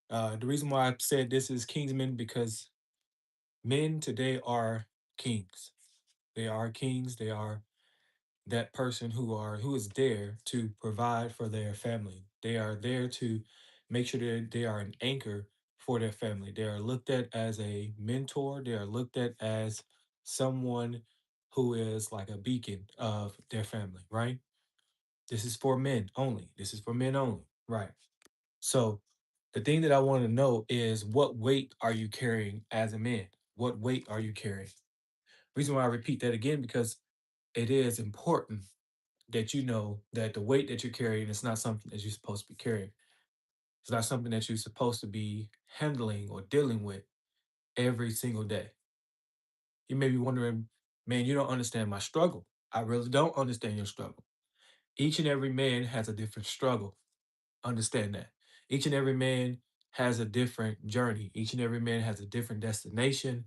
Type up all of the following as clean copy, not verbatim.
The reason why I said this is Kingsmen because men today are kings. They are kings. They are that person who is there to provide for their family. They are there to make sure that they are an anchor for their family. They are looked at as a mentor. They are looked at as someone who is like a beacon of their family, right? This is for men only. This is for men only. Right. So the thing that I want to know is what weight are you carrying as a man? What weight are you carrying? Reason why I repeat that again because it is important that you know that the weight that you're carrying is not something that you're supposed to be carrying. It's not something that you're supposed to be handling or dealing with every single day. You may be wondering, man, you don't understand my struggle. I really don't understand your struggle. Each and every man has a different struggle. Understand that. Each and every man has a different journey. Each and every man has a different destination.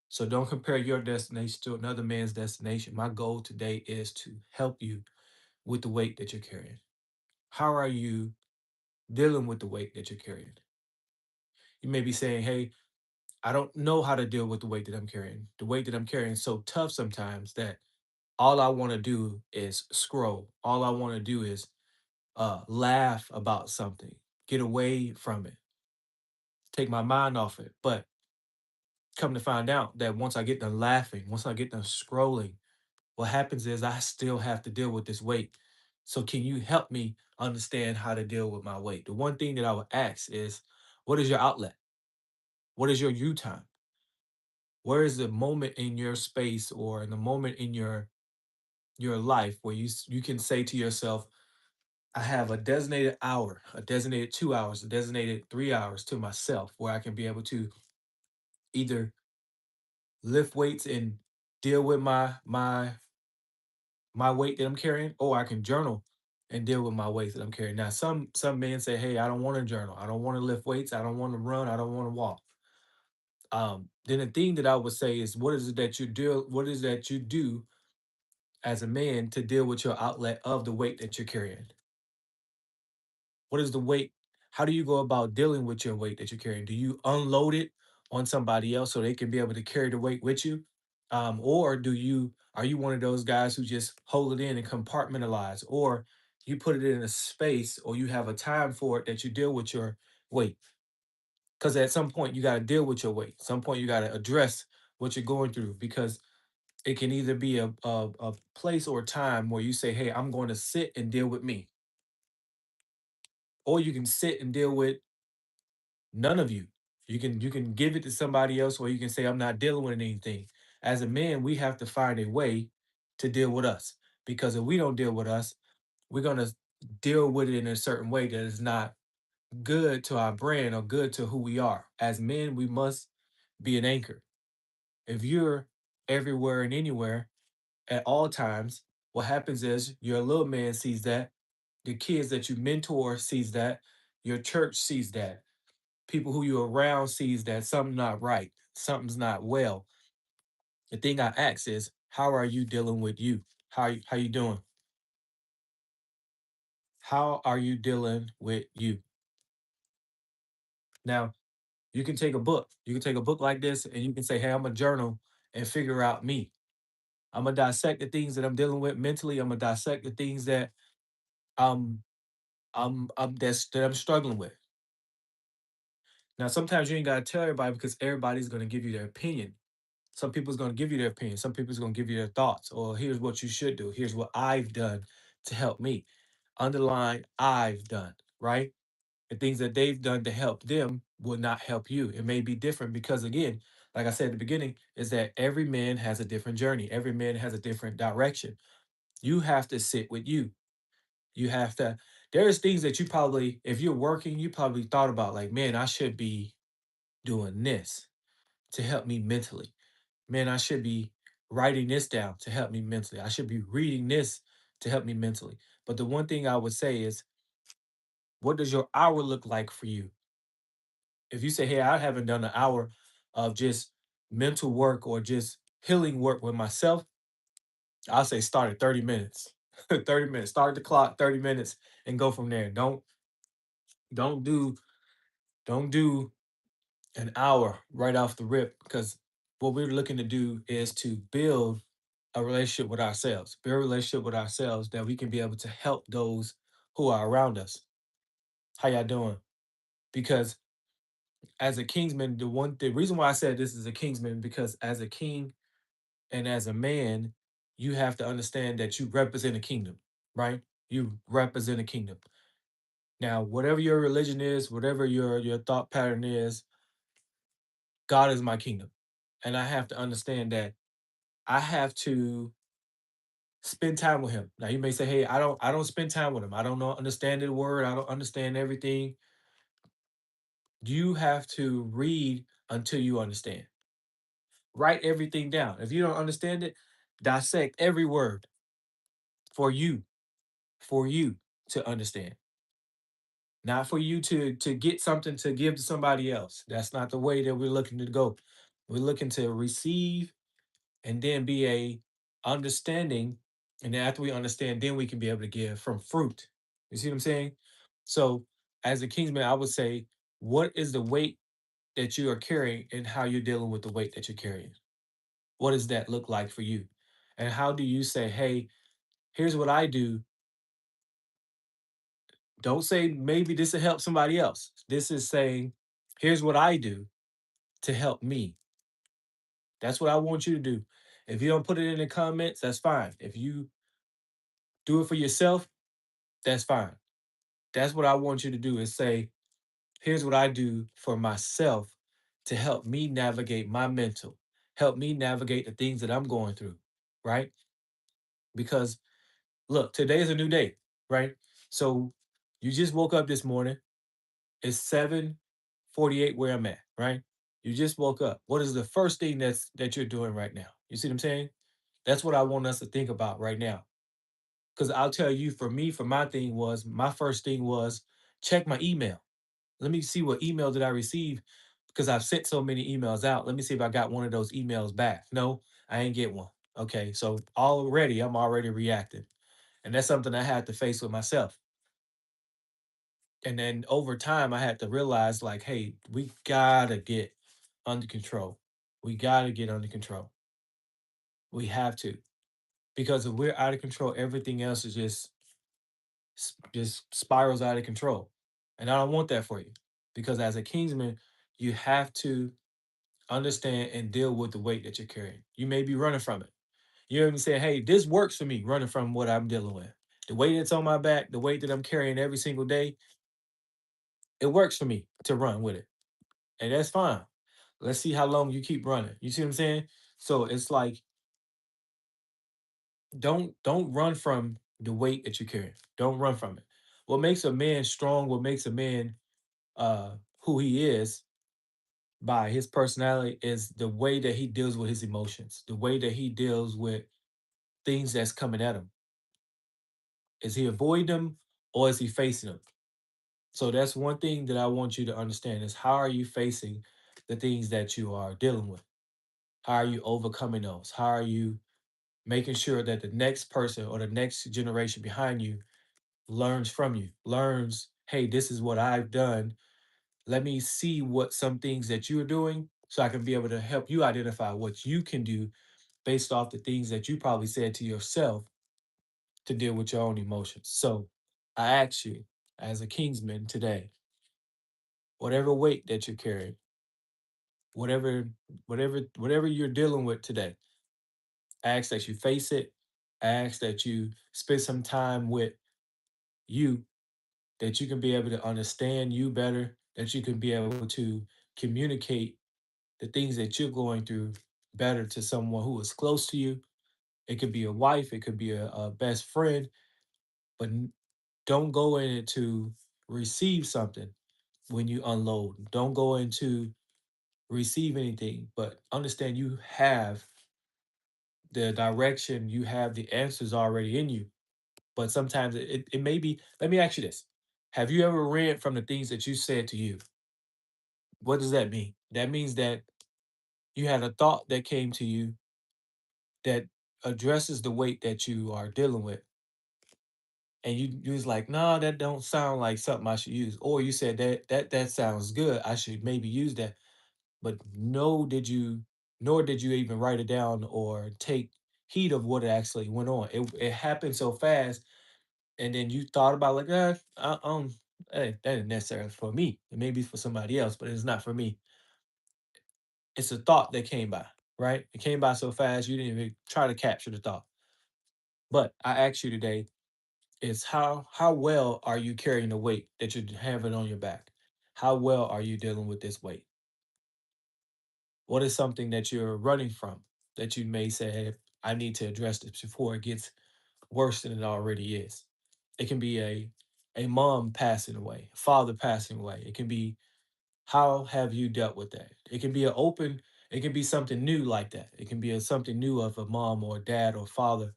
So don't compare your destination to another man's destination. My goal today is to help you with the weight that you're carrying. How are you dealing with the weight that you're carrying? You may be saying, hey, I don't know how to deal with the weight that I'm carrying. The weight that I'm carrying is so tough sometimes that all I want to do is scroll. All I want to do is laugh about something, get away from it, take my mind off it. But come to find out that once I get done laughing, once I get done scrolling, what happens is I still have to deal with this weight. So can you help me understand how to deal with my weight? The one thing that I would ask is, what is your outlet? What is your you time? Where is the moment in your space or in the moment in your life where you can say to yourself, I have a designated hour, a designated 2 hours, a designated 3 hours to myself where I can be able to either lift weights and deal with my weight that I'm carrying, or I can journal and deal with my weight that I'm carrying. Now, some men say, "Hey, I don't want to journal. I don't want to lift weights. I don't want to run. I don't want to walk." Then the thing that I would say is, what is it that you do? What is that you do as a man to deal with your outlet of the weight that you're carrying? What is the weight? How do you go about dealing with your weight that you're carrying? Do you unload it on somebody else so they can be able to carry the weight with you? Or are you one of those guys who just hold it in and compartmentalize, or you put it in a space or you have a time for it that you deal with your weight? Because at some point you got to deal with your weight. Some point you got to address what you're going through because it can either be a place or a time where you say, hey, I'm going to sit and deal with me, or you can sit and deal with none of you. You can give it to somebody else, or you can say, I'm not dealing with anything. As a man, we have to find a way to deal with us. Because if we don't deal with us, we're gonna deal with it in a certain way that is not good to our brand or good to who we are. As men, we must be an anchor. If you're everywhere and anywhere at all times, what happens is your little man sees that, the kids that you mentor sees that, your church sees that, people who you're around sees that something's not right, something's not well. The thing I ask is, how are you dealing with you? How you doing? How are you dealing with you? Now, you can take a book. You can take a book like this and you can say, hey, I'm a journal and figure out me. I'm gonna dissect the things that I'm dealing with mentally. I'm gonna dissect the things that um that I'm struggling with. Now, sometimes you ain't gotta tell everybody because everybody's gonna give you their opinion. Some people's going to give you their opinion. Some people's going to give you their thoughts. Or here's what you should do. Here's what I've done to help me. Underline I've done, right? The things that they've done to help them will not help you. It may be different because, again, like I said at the beginning, is that every man has a different journey. Every man has a different direction. You have to sit with you. You have to, there's things that you probably, if you're working, you probably thought about like, man, I should be doing this to help me mentally. Man, I should be writing this down to help me mentally. I should be reading this to help me mentally. But the one thing I would say is, what does your hour look like for you? If you say, hey, I haven't done an hour of just mental work or just healing work with myself, I'll say start at 30 minutes. 30 minutes. Start the clock, 30 minutes, and go from there. Don't do Don't do an hour right off the rip, because what we're looking to do is to build a relationship with ourselves, build a relationship with ourselves that we can be able to help those who are around us. How y'all doing? Because as a kingsman, the reason why I said this is a kingsman, because as a king and as a man, you have to understand that you represent a kingdom, right? You represent a kingdom. Now, whatever your religion is, whatever your thought pattern is, God is my kingdom. And I have to understand that I have to spend time with him. Now you may say, "Hey, I don't spend time with him. I don't know understand the word. I don't understand everything." You have to read until you understand. Write everything down. If you don't understand it, dissect every word for you, for you to understand. Not for you to get something to give to somebody else. That's not the way that we're looking to go. We're looking to receive and then be a understanding. And then after we understand, then we can be able to give from fruit. You see what I'm saying? So as a kingsman, I would say, what is the weight that you are carrying and how you're dealing with the weight that you're carrying? What does that look like for you? And how do you say, hey, here's what I do? Don't say maybe this will help somebody else. This is saying, here's what I do to help me. That's what I want you to do. If you don't put it in the comments, that's fine. If you do it for yourself, that's fine. That's what I want you to do is say, here's what I do for myself to help me navigate my mental, help me navigate the things that I'm going through, right? Because look, today is a new day, right? So you just woke up this morning. It's 7:48 where I'm at, right? You just woke up. What is the first thing that you're doing right now? You see what I'm saying? That's what I want us to think about right now. Because I'll tell you, for me, for my first thing was check my email. Let me see what email did I receive, because I've sent so many emails out. Let me see if I got one of those emails back. No, I ain't get one. Okay, so already I'm already reacting. And that's something I had to face with myself. And then over time, I had to realize, like, hey, we gotta get under control. We gotta get under control. We have to. Because if we're out of control, everything else is just spirals out of control. And I don't want that for you. Because as a Kingsman, you have to understand and deal with the weight that you're carrying. You may be running from it. You know what I'm saying? Hey, this works for me, running from what I'm dealing with. The weight that's on my back, the weight that I'm carrying every single day, it works for me to run with it. And that's fine. Let's see how long you keep running. You see what I'm saying? So it's like, don't run from the weight that you're carrying. Don't run from it. What makes a man strong, what makes a man who he is by his personality, is the way that he deals with his emotions, the way that he deals with things that's coming at him. Is he avoiding them or is he facing them? So that's one thing that I want you to understand is, how are you facing the things that you are dealing with? How are you overcoming those? How are you making sure that the next person or the next generation behind you learns from you, learns, hey, this is what I've done. Let me see what some things that you're doing so I can be able to help you identify what you can do based off the things that you probably said to yourself to deal with your own emotions. So I ask you, as a Kingsman today, whatever weight that you're carrying, whatever, whatever you're dealing with today, I ask that you face it. I ask that you spend some time with you, that you can be able to understand you better, that you can be able to communicate the things that you're going through better to someone who is close to you. It could be a wife, it could be a best friend, but don't go in it to receive something when you unload. Don't go into receive anything, but understand you have the direction, you have the answers already in you. But sometimes it may be, let me ask you this. Have you ever ran from the things that you said to you? What does that mean? That means that you had a thought that came to you that addresses the weight that you are dealing with. and you was like, "No, that don't sound like something I should use." Or you said that sounds good. I should maybe use that. But no, nor did you even write it down or take heed of what actually went on. It happened so fast, and then you thought about like, hey, that isn't necessarily for me. It may be for somebody else, but it's not for me. It's a thought that came by, right? It came by so fast you didn't even try to capture the thought. But I asked you today is how well are you carrying the weight that you're having on your back? How well are you dealing with this weight? What is something that you're running from that you may say, hey, I need to address this before it gets worse than it already is? It can be a mom passing away, father passing away. It can be how have you dealt with that? It can be it can be something new like that. It can be something new of a mom or dad or father,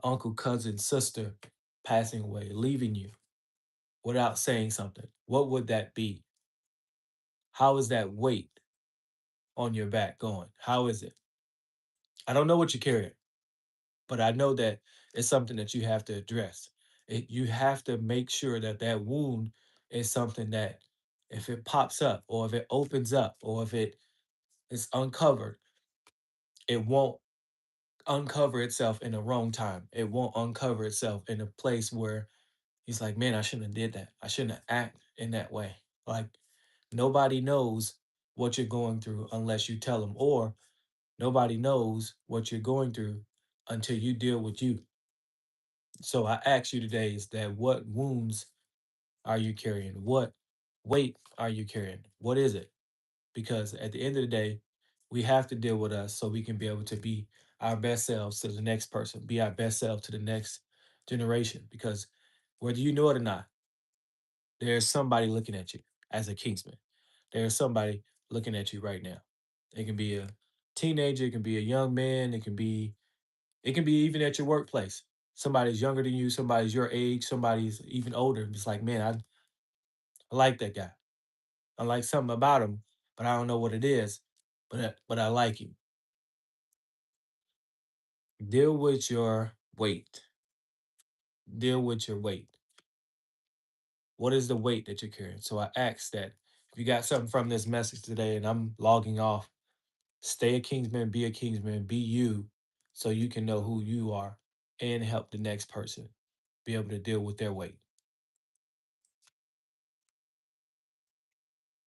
uncle, cousin, sister passing away, leaving you without saying something. What would that be? How is that weight on your back going? How is it? I don't know what you're carrying, but I know that it's something that you have to address. You have to make sure that that wound is something that if it pops up or if it opens up or if it is uncovered, it won't uncover itself in the wrong time. It won't uncover itself in a place where he's like, man, I shouldn't have did that. I shouldn't have act in that way. Like nobody knows what you're going through unless you tell them, or nobody knows what you're going through until you deal with you. So I ask you today is that what wounds are you carrying? What weight are you carrying? What is it? Because at the end of the day, we have to deal with us so we can be able to be our best selves to the next person, be our best self to the next generation. Because whether you know it or not, there's somebody looking at you as a Kingsman. There's somebody looking at you right now. It can be a teenager, it can be a young man, it can be even at your workplace. Somebody's younger than you, somebody's your age, somebody's even older. It's like, man, I like that guy. I like something about him, but I don't know what it is. But I like him. Deal with your weight. Deal with your weight. What is the weight that you're carrying? So I ask that if you got something from this message today and I'm logging off, stay a Kingsman, be you so you can know who you are and help the next person be able to deal with their weight.